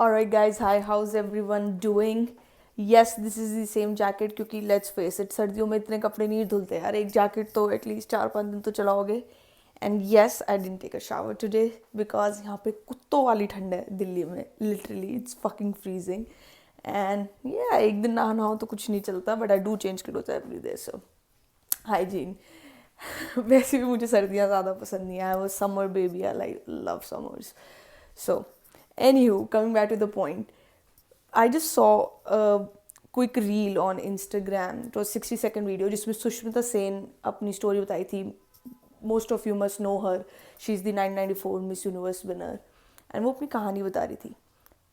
Alright guys, hi, how's everyone doing? Yes, this is the same jacket क्योंकि let's face it, सर्दियों में इतने कपड़े नहीं धुलते यार. एक जैकेट तो एटलीस्ट 4-5 दिन तो चलाओगे. And yes I didn't take a shower today because यहाँ पे कुत्तों वाली ठंड है दिल्ली में. Literally it's fucking freezing. And या एक दिन नहाना हो तो कुछ नहीं चलता, but I do change clothes every day. So hygiene. वैसे भी मुझे सर्दियाँ ज़्यादा पसंद नहीं है. I was summer baby. I like love summers. So anywho, coming back to the point, I just saw a quick reel on Instagram. It was 60-second video जिसमें सुष्मिता सेन अपनी स्टोरी बताई थी. Most of you must know her. She is the 1994 Miss Universe winner. And वो अपनी कहानी बता रही थी.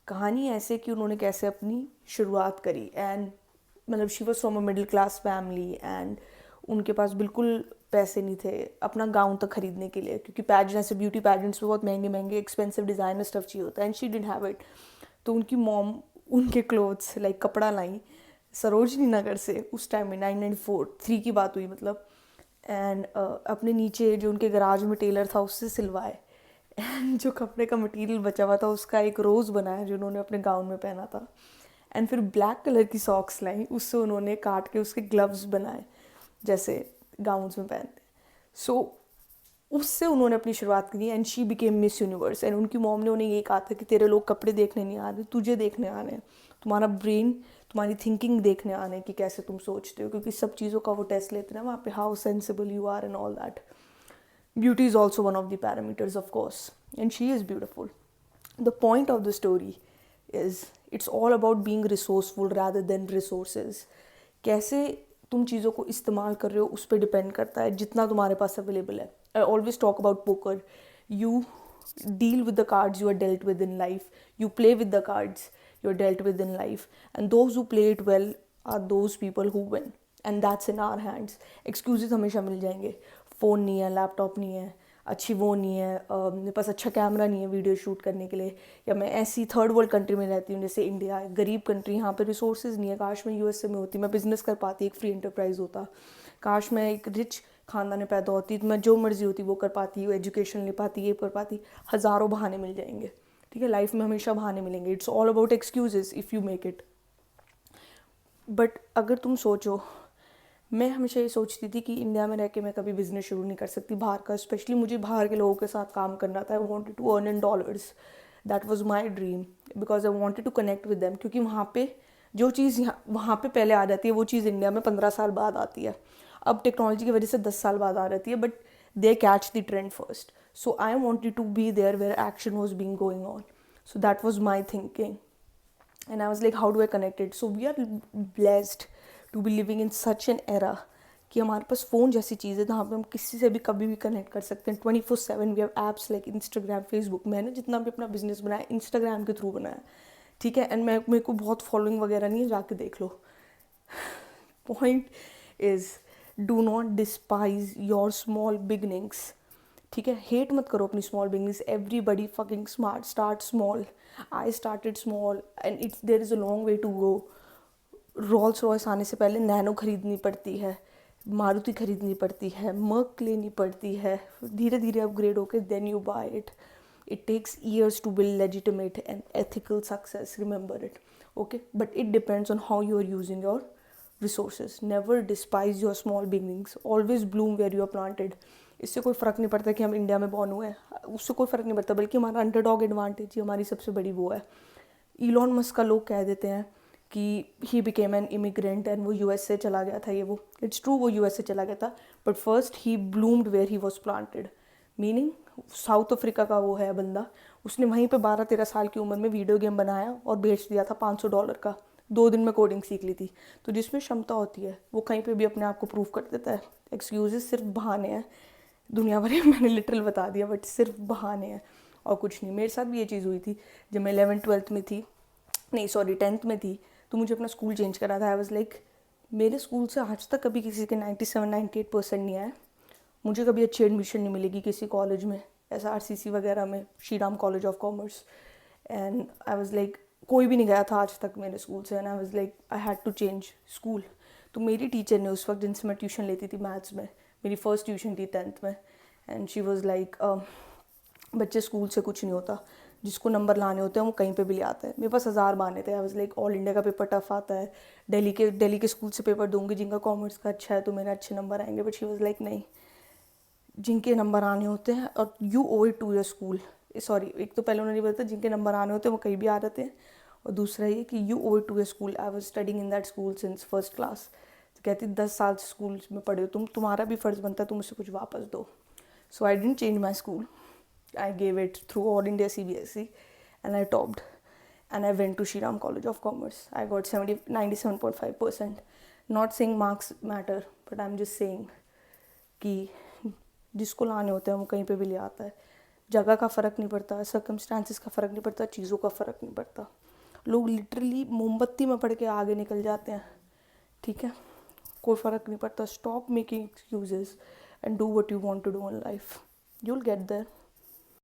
कहानी ऐसे कि उन्होंने कैसे अपनी शुरुआत करी. एंड मतलब she was from a middle class family and उनके पास बिल्कुल पैसे नहीं थे अपना गाउन तक खरीदने के लिए, क्योंकि पैजेंट ऐसे ब्यूटी पैजेंट्स में बहुत महंगे महंगे एक्सपेंसिव डिज़ाइनर स्टफ चाहिए होता है. And she didn't have it. तो उनकी मॉम उनके क्लोथ्स लाइक कपड़ा लाई सरोजनी नगर से. उस टाइम में 1994 की बात हुई मतलब. एंड अपने नीचे जो उनके गराज में टेलर था उससे सिलवाए. एंड जो कपड़े का मटेरियल बचा हुआ था उसका एक रोज़ बनाया जो उन्होंने अपने गाउन में पहना था. एंड फिर ब्लैक कलर की सॉक्स लाई, उससे उन्होंने काट के उसके ग्लव्स बनाए जैसे गाउन्स में पहनते. सो उससे उन्होंने अपनी शुरुआत करी. And she became miss universe. And उनकी मॉम ने उन्हें ये कहा था कि तेरे लोग कपड़े देखने नहीं आ रहे, तुझे देखने आ रहे हैं. तुम्हारा ब्रेन, तुम्हारी थिंकिंग देखने आने हैं कि कैसे तुम सोचते हो, क्योंकि सब चीज़ों का वो टेस्ट लेते हैं वहाँ पे, how sensible you are and all that. Beauty is also one of the parameters, of course, and she is beautiful. The point of the story is it's all about being resourceful rather than resources. कैसे तुम चीज़ों को इस्तेमाल कर रहे हो उस पर डिपेंड करता है जितना तुम्हारे पास अवेलेबल है. I always talk about poker. You deal with the cards you are dealt with in life. You play with the cards you are dealt with in life. And those who play it well are those people who win. And that's in our hands. Excuses हमेशा मिल जाएंगे. Phone नहीं है, laptop नहीं है, अच्छी वो नहीं है, मेरे पास अच्छा कैमरा नहीं है वीडियो शूट करने के लिए, या मैं ऐसी थर्ड वर्ल्ड कंट्री में रहती हूँ जैसे इंडिया, गरीब कंट्री, यहाँ पे रिसोर्सेज नहीं है. काश मैं यूएसए में होती, मैं बिज़नेस कर पाती, एक फ्री एंटरप्राइज होता. काश मैं एक रिच खानदान में पैदा होती तो मैं जो मर्जी होती वो कर पाती, एजुकेशन ले पाती, ये कर पाती. हज़ारों बहाने मिल जाएंगे. ठीक है, लाइफ में हमेशा बहाने मिलेंगे. It's all about excuses if you make it. But अगर तुम सोचो, मैं हमेशा ये सोचती थी कि इंडिया में रह के मैं कभी बिज़नेस शुरू नहीं कर सकती बाहर का. स्पेशली मुझे बाहर के लोगों के साथ काम करना था. I wanted to earn in dollars. That was my dream because I wanted to connect with them. क्योंकि वहाँ पे जो चीज़ यहाँ वहाँ पे पहले आ जाती है वो चीज़ इंडिया में 15 साल बाद आती है. अब टेक्नोलॉजी की वजह से 10 साल बाद आ जाती है, but they catch the trend first. So I wanted to be there where action was being going on. So that was my thinking. And I was like, how do I connect it? So we are blessed to be living in such an era कि हमारे पास phone जैसी चीज़ है जहाँ पे हम किसी से भी कभी भी कनेक्ट कर सकते हैं 24/7. We have apps like Instagram, Facebook. मैंने जितना भी अपना बिजनेस बनाया इंस्टाग्राम के थ्रू बनाया. ठीक है. एंड मेरे को बहुत फॉलोइंग वगैरह नहीं है, जाके देख लो. Point is do not despise your small beginnings. ठीक है, हेट मत करो अपनी small beginnings. Everybody fucking smart start small. I started small and it's there is a long way to go. Rolls Royce आने से पहले नैनो खरीदनी पड़ती है, मारुति खरीदनी पड़ती है, मर्क लेनी पड़ती है. धीरे धीरे अपग्रेड होकर then you buy it. It takes years to build legitimate and ethical success. Remember it. Okay, but it depends on how you are using your resources. Never despise your small beginnings. Always bloom where you are planted. इससे कोई फ़र्क नहीं पड़ता कि हम India में born हुए हैं, उससे कोई फ़र्क नहीं पड़ता, बल्कि हमारा अंडरडॉग एडवांटेज ही हमारी सबसे बड़ी वो है. इलॉन मस्क का लोग कह देते हैं कि he became an immigrant and वो यूएसए चला गया था. ये वो इट्स ट्रू, वो यूएसए चला गया था, but first he bloomed where he was planted. Meaning South Africa का वो है बंदा. उसने वहीं पे 12-13 साल की उम्र में वीडियो गेम बनाया और बेच दिया था $500 का. 2 दिन में कोडिंग सीख ली थी. तो जिसमें क्षमता होती है वो कहीं पे भी अपने आप को प्रूव कर देता है. एक्सक्यूजेस सिर्फ बहाने हैं दुनिया भर में. मैंने लिटरल बता दिया, बट सिर्फ बहाने हैं और कुछ नहीं. मेरे साथ भी ये चीज़ हुई थी जब मैं 11th-12th में थी, नहीं सॉरी 10th में थी. तो मुझे अपना स्कूल चेंज करा था. आई वाज लाइक, मेरे स्कूल से आज तक कभी किसी के 97-98% नहीं आया. मुझे कभी अच्छी एडमिशन नहीं मिलेगी किसी कॉलेज में, SRCC वगैरह में, Shri Ram college of commerce. And I was like, कोई भी नहीं गया था आज तक मेरे स्कूल से. And I was like I had to change school. तो मेरी टीचर ने उस वक्त, जिनसे मैं ट्यूशन लेती थी मैथ्स में, मेरी फर्स्ट ट्यूशन थी 10th में, एंड शी वाज लाइक, बच्चे स्कूल से कुछ नहीं होता, जिसको नंबर लाने होते हैं वो कहीं पे भी ले आता है। मेरे पास 1000 बहाने थे। आई वाज लाइक ऑल इंडिया का पेपर टफ आता है, दिल्ली के स्कूल से पेपर दूंगी जिनका कॉमर्स का अच्छा है तो मेरे अच्छे नंबर आएंगे। बट शी वाज लाइक नहीं, जिनके नंबर आने होते हैं और you owe it to your school. Sorry, एक तो पहले उन्होंने बताया जिनके नंबर आने होते हैं वो कहीं भी आ जाते हैं, और दूसरा ये कि you owe it to your school. I was studying in that school since first class. तो कहती 10 साल से स्कूल में पढ़े हो तुम, तुम्हारा भी फ़र्ज़ बनता है तुम मुझसे कुछ वापस दो। So I didn't change my school, I gave it through All India CBSE and I topped. And I went to Shriram College of Commerce. I got 97.5%. Not saying marks matter, but I'm just saying कि जिसको लाने होते हैं वो कहीं पे भी ले आता है। जगह का फ़र्क नहीं पड़ता, सर्कमस्टांसिस का फ़र्क नहीं पड़ता, चीज़ों का फ़र्क नहीं पड़ता। लोग लिटरली मोमबत्ती में पड़ के आगे निकल जाते हैं, ठीक है, कोई फ़र्क नहीं पड़ता। Stop making excuses and do what you want to do in life, you will get there.